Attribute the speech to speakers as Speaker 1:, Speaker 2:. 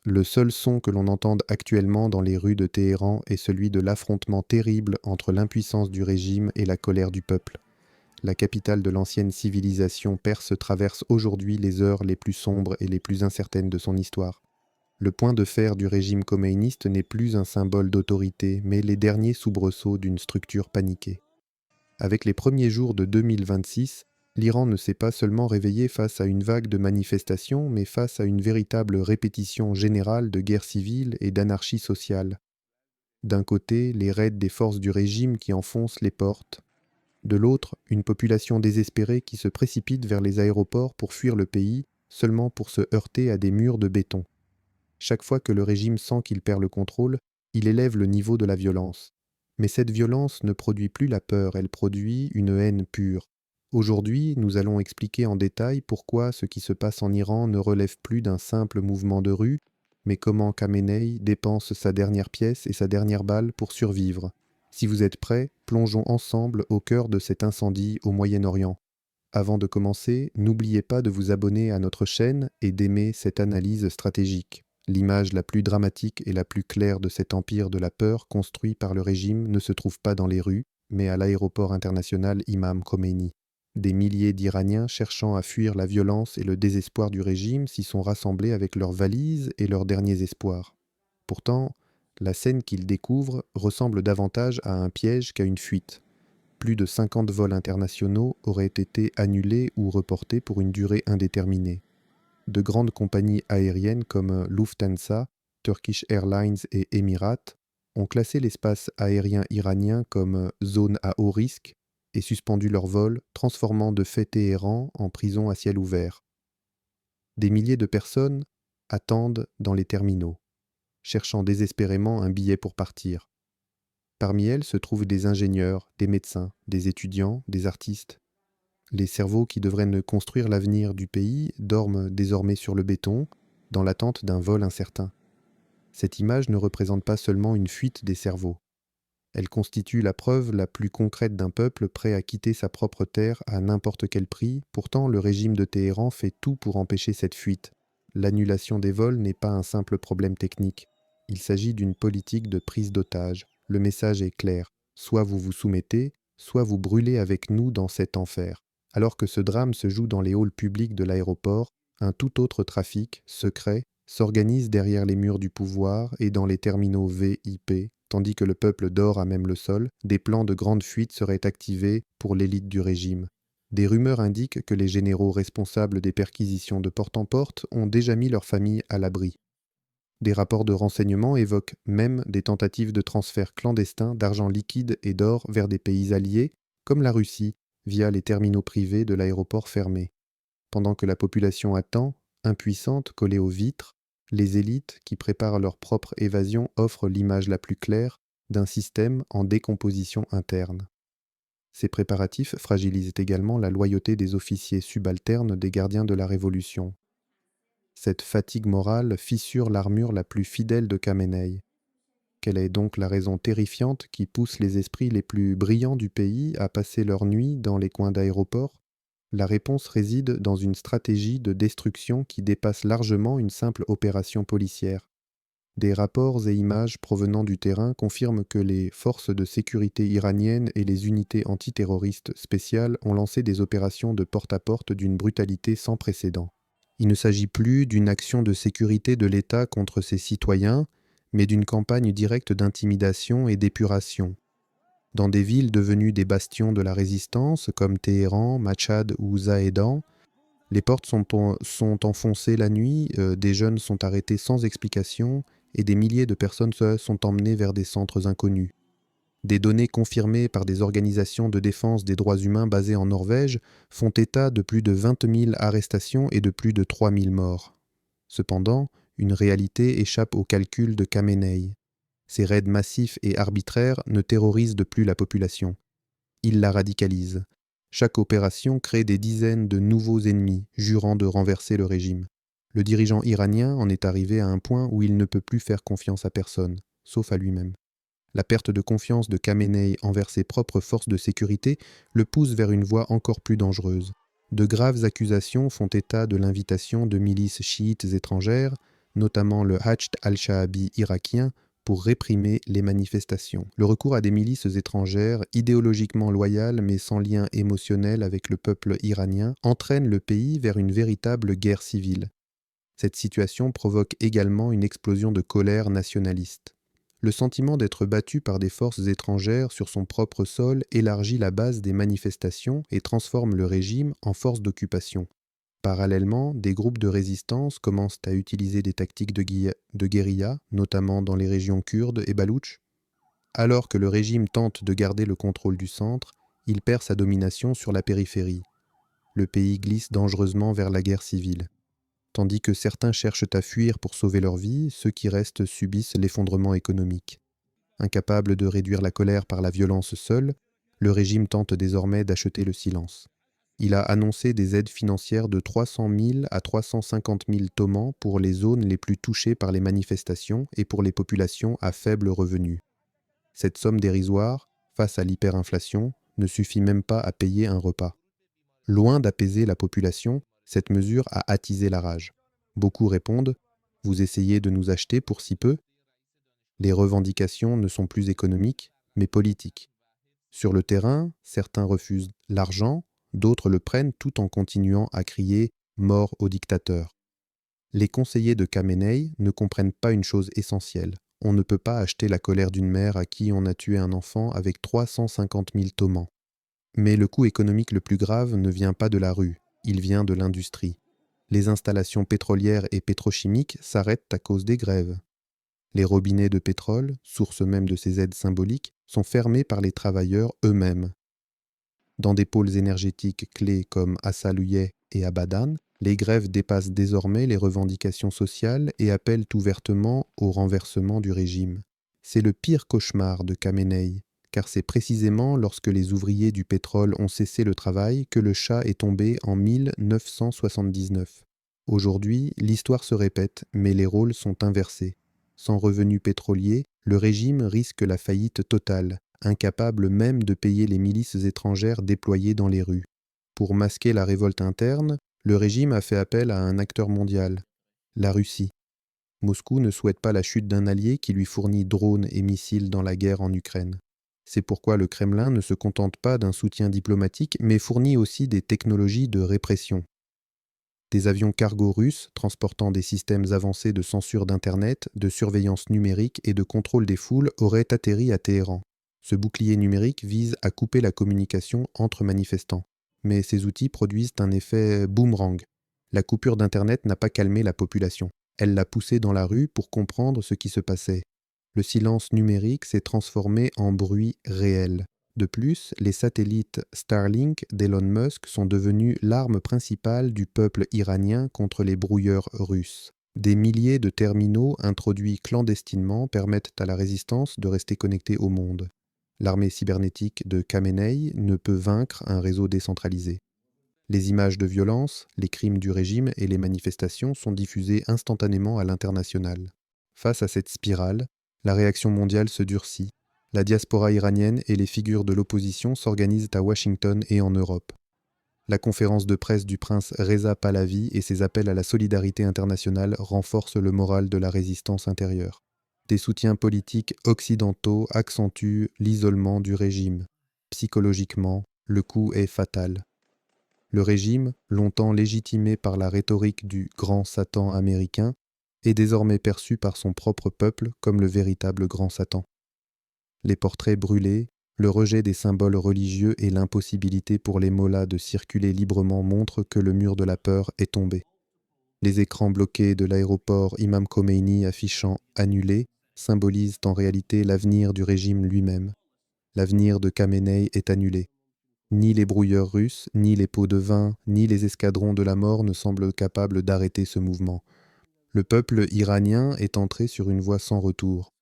Speaker 1: Le seul son que l'on entende actuellement dans les rues de Téhéran est celui de l'affrontement terrible entre l'impuissance du régime et la colère du peuple. La capitale de l'ancienne civilisation perse traverse aujourd'hui les heures les plus sombres et les plus incertaines de son histoire. Le point de fer du régime khomeïniste n'est plus un symbole d'autorité, mais les derniers soubresauts d'une structure paniquée. Avec les premiers jours de 2026, l'Iran ne s'est pas seulement réveillé face à une vague de manifestations, mais face à une véritable répétition générale de guerre civile et d'anarchie sociale. D'un côté, les raids des forces du régime qui enfoncent les portes. De l'autre, une population désespérée qui se précipite vers les aéroports pour fuir le pays, seulement pour se heurter à des murs de béton. Chaque fois que le régime sent qu'il perd le contrôle, il élève le niveau de la violence. Mais cette violence ne produit plus la peur, elle produit une haine pure. Aujourd'hui, nous allons expliquer en détail pourquoi ce qui se passe en Iran ne relève plus d'un simple mouvement de rue, mais comment Khamenei dépense sa dernière pièce et sa dernière balle pour survivre. Si vous êtes prêts, plongeons ensemble au cœur de cet incendie au Moyen-Orient. Avant de commencer, n'oubliez pas de vous abonner à notre chaîne et d'aimer cette analyse stratégique. L'image la plus dramatique et la plus claire de cet empire de la peur construit par le régime ne se trouve pas dans les rues, mais à l'aéroport international Imam Khomeini. Des milliers d'Iraniens cherchant à fuir la violence et le désespoir du régime s'y sont rassemblés avec leurs valises et leurs derniers espoirs. Pourtant, la scène qu'ils découvrent ressemble davantage à un piège qu'à une fuite. Plus de 50 vols internationaux auraient été annulés ou reportés pour une durée indéterminée. De grandes compagnies aériennes comme Lufthansa, Turkish Airlines et Emirates ont classé l'espace aérien iranien comme zone à haut risque et suspendu leurs vols, transformant de fait Téhéran en prison à ciel ouvert. Des milliers de personnes attendent dans les terminaux, cherchant désespérément un billet pour partir. Parmi elles se trouvent des ingénieurs, des médecins, des étudiants, des artistes. Les cerveaux qui devraient ne construire l'avenir du pays dorment désormais sur le béton, dans l'attente d'un vol incertain. Cette image ne représente pas seulement une fuite des cerveaux. Elle constitue la preuve la plus concrète d'un peuple prêt à quitter sa propre terre à n'importe quel prix. Pourtant, le régime de Téhéran fait tout pour empêcher cette fuite. L'annulation des vols n'est pas un simple problème technique. Il s'agit d'une politique de prise d'otage. Le message est clair. Soit vous vous soumettez, soit vous brûlez avec nous dans cet enfer. Alors que ce drame se joue dans les halls publics de l'aéroport, un tout autre trafic, secret, s'organise derrière les murs du pouvoir et dans les terminaux VIP, tandis que le peuple dort à même le sol, des plans de grande fuite seraient activés pour l'élite du régime. Des rumeurs indiquent que les généraux responsables des perquisitions de porte en porte ont déjà mis leur famille à l'abri. Des rapports de renseignement évoquent même des tentatives de transfert clandestin d'argent liquide et d'or vers des pays alliés, comme la Russie, via les terminaux privés de l'aéroport fermé. Pendant que la population attend, impuissante, collée aux vitres, les élites qui préparent leur propre évasion offrent l'image la plus claire d'un système en décomposition interne. Ces préparatifs fragilisent également la loyauté des officiers subalternes des gardiens de la Révolution. Cette fatigue morale fissure l'armure la plus fidèle de Khamenei. Quelle est donc la raison terrifiante qui pousse les esprits les plus brillants du pays à passer leur nuit dans les coins d'aéroports? La réponse réside dans une stratégie de destruction qui dépasse largement une simple opération policière. Des rapports et images provenant du terrain confirment que les forces de sécurité iraniennes et les unités antiterroristes spéciales ont lancé des opérations de porte-à-porte d'une brutalité sans précédent. Il ne s'agit plus d'une action de sécurité de l'État contre ses citoyens, mais d'une campagne directe d'intimidation et d'épuration. Dans des villes devenues des bastions de la résistance, comme Téhéran, Machhad ou Zahédan, les portes sont enfoncées la nuit, des jeunes sont arrêtés sans explication et des milliers de personnes sont emmenées vers des centres inconnus. Des données confirmées par des organisations de défense des droits humains basées en Norvège font état de plus de 20 000 arrestations et de plus de 3 000 morts. Cependant, une réalité échappe au calcul de Khamenei. Ces raids massifs et arbitraires ne terrorisent de plus la population. Ils la radicalisent. Chaque opération crée des dizaines de nouveaux ennemis, jurant de renverser le régime. Le dirigeant iranien en est arrivé à un point où il ne peut plus faire confiance à personne, sauf à lui-même. La perte de confiance de Khamenei envers ses propres forces de sécurité le pousse vers une voie encore plus dangereuse. De graves accusations font état de l'invitation de milices chiites étrangères, notamment le Hashd al-Sha'abi irakien, pour réprimer les manifestations. Le recours à des milices étrangères, idéologiquement loyales mais sans lien émotionnel avec le peuple iranien, entraîne le pays vers une véritable guerre civile. Cette situation provoque également une explosion de colère nationaliste. Le sentiment d'être battu par des forces étrangères sur son propre sol élargit la base des manifestations et transforme le régime en force d'occupation. Parallèlement, des groupes de résistance commencent à utiliser des tactiques de guérilla, notamment dans les régions kurdes et baloutches. Alors que le régime tente de garder le contrôle du centre, il perd sa domination sur la périphérie. Le pays glisse dangereusement vers la guerre civile. Tandis que certains cherchent à fuir pour sauver leur vie, ceux qui restent subissent l'effondrement économique. Incapable de réduire la colère par la violence seule, le régime tente désormais d'acheter le silence. Il a annoncé des aides financières de 300 000 à 350 000 tomans pour les zones les plus touchées par les manifestations et pour les populations à faible revenu. Cette somme dérisoire, face à l'hyperinflation, ne suffit même pas à payer un repas. Loin d'apaiser la population, cette mesure a attisé la rage. Beaucoup répondent « Vous essayez de nous acheter pour si peu ?» Les revendications ne sont plus économiques, mais politiques. Sur le terrain, certains refusent l'argent, d'autres le prennent tout en continuant à crier « Mort au dictateur ». Les conseillers de Khamenei ne comprennent pas une chose essentielle. On ne peut pas acheter la colère d'une mère à qui on a tué un enfant avec 350 000 tomans. Mais le coût économique le plus grave ne vient pas de la rue, il vient de l'industrie. Les installations pétrolières et pétrochimiques s'arrêtent à cause des grèves. Les robinets de pétrole, source même de ces aides symboliques, sont fermés par les travailleurs eux-mêmes. Dans des pôles énergétiques clés comme Assalouye et Abadan, les grèves dépassent désormais les revendications sociales et appellent ouvertement au renversement du régime. C'est le pire cauchemar de Khamenei, car c'est précisément lorsque les ouvriers du pétrole ont cessé le travail que le Shah est tombé en 1979. Aujourd'hui, l'histoire se répète, mais les rôles sont inversés. Sans revenus pétroliers, le régime risque la faillite totale, incapable même de payer les milices étrangères déployées dans les rues. Pour masquer la révolte interne, le régime a fait appel à un acteur mondial, la Russie. Moscou ne souhaite pas la chute d'un allié qui lui fournit drones et missiles dans la guerre en Ukraine. C'est pourquoi le Kremlin ne se contente pas d'un soutien diplomatique, mais fournit aussi des technologies de répression. Des avions cargo russes transportant des systèmes avancés de censure d'Internet, de surveillance numérique et de contrôle des foules auraient atterri à Téhéran. Ce bouclier numérique vise à couper la communication entre manifestants. Mais ces outils produisent un effet boomerang. La coupure d'Internet n'a pas calmé la population. Elle l'a poussée dans la rue pour comprendre ce qui se passait. Le silence numérique s'est transformé en bruit réel. De plus, les satellites Starlink d'Elon Musk sont devenus l'arme principale du peuple iranien contre les brouilleurs russes. Des milliers de terminaux introduits clandestinement permettent à la résistance de rester connectée au monde. L'armée cybernétique de Khamenei ne peut vaincre un réseau décentralisé. Les images de violence, les crimes du régime et les manifestations sont diffusées instantanément à l'international. Face à cette spirale, la réaction mondiale se durcit. La diaspora iranienne et les figures de l'opposition s'organisent à Washington et en Europe. La conférence de presse du prince Reza Pahlavi et ses appels à la solidarité internationale renforcent le moral de la résistance intérieure. Des soutiens politiques occidentaux accentuent l'isolement du régime. Psychologiquement, le coup est fatal. Le régime, longtemps légitimé par la rhétorique du grand Satan américain, est désormais perçu par son propre peuple comme le véritable grand Satan. Les portraits brûlés, le rejet des symboles religieux et l'impossibilité pour les mollahs de circuler librement montrent que le mur de la peur est tombé. Les écrans bloqués de l'aéroport Imam Khomeini affichant « annulé » symbolisent en réalité l'avenir du régime lui-même. L'avenir de Khamenei est annulé. Ni les brouilleurs russes, ni les pots de vin, ni les escadrons de la mort ne semblent capables d'arrêter ce mouvement. Le peuple iranien est entré sur une voie sans retour.